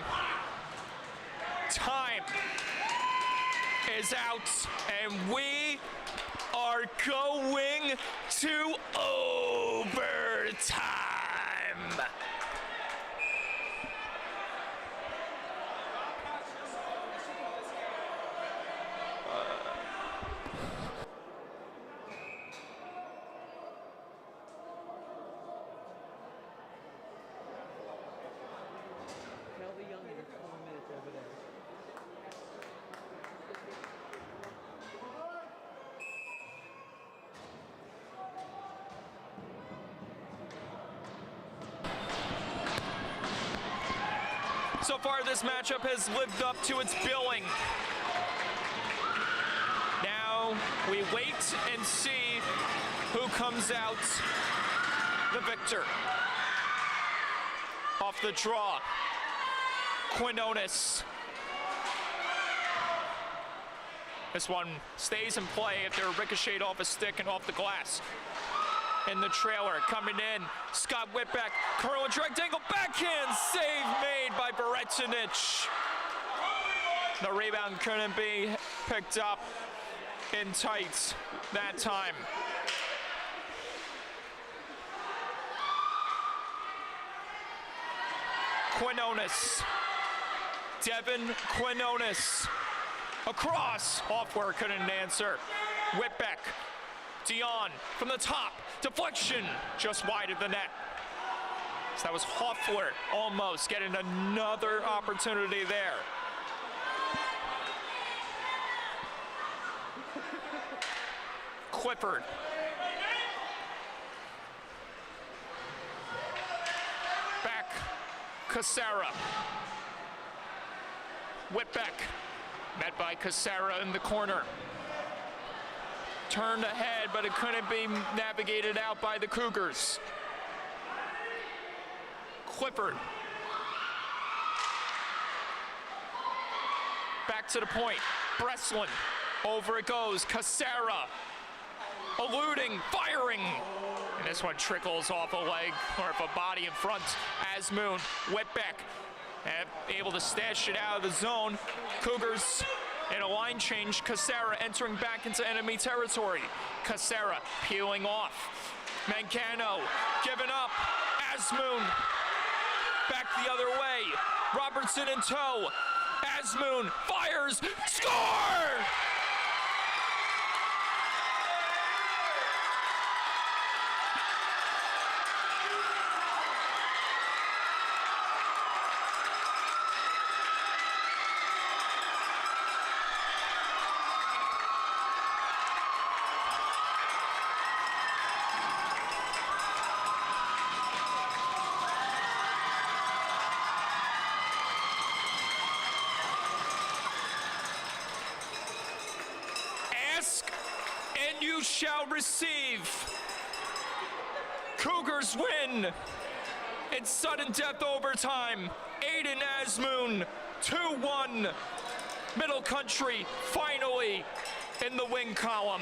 is out, and we are going to overtime. So far, this matchup has lived up to its billing. Now, we wait and see who comes out the victor. Off the draw, Quinones. This one stays in play if they're ricocheted off a stick and off the glass. In the trailer, coming in, Scott Whitbeck, curl and rectangle, backhand save made by Beretinich. The rebound couldn't be picked up in tight that time. Quinones, Devin Quinones, across, off where couldn't answer. Whitbeck, Dion from the top, deflection, just wide of the net. So that was Hoffler almost getting another opportunity there. Clifford. Back, Cassara. Whitbeck, met by Cassara in the corner. Turned ahead, but it couldn't be navigated out by the Cougars. Clifford. Back to the point. Breslin. Over it goes. Cassara. Eluding, firing. And this one trickles off a leg or off a body in front. Asmoon. Whitbeck. Able to stash it out of the zone. Cougars in a line change. Cassara entering back into enemy territory. Cassara peeling off. Mancano giving up. Asmoon back the other way. Robertson in tow. Asmoon fires. Score! You shall receive. Cougars win in sudden death overtime. Aiden Asmoon, 2-1. Middle Country finally in the win column.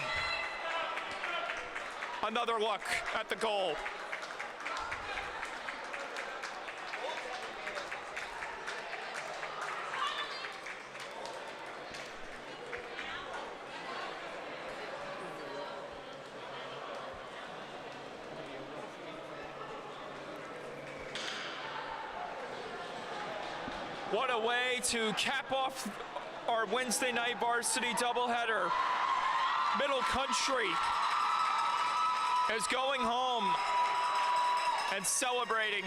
Another look at the goal. What a way to cap off our Wednesday night varsity doubleheader. Middle Country is going home and celebrating.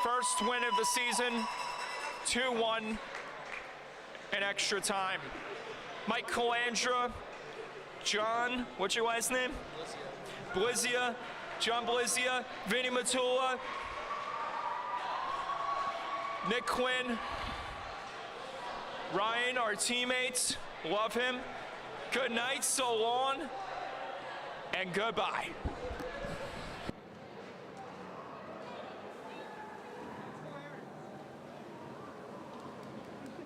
First win of the season, 2-1 in extra time. Mike Calandra, John, what's your last name? Blizia, John Blizia, Vinny Matula, Nick Quinn, Ryan, our teammates, love him. Good night, so long, and goodbye.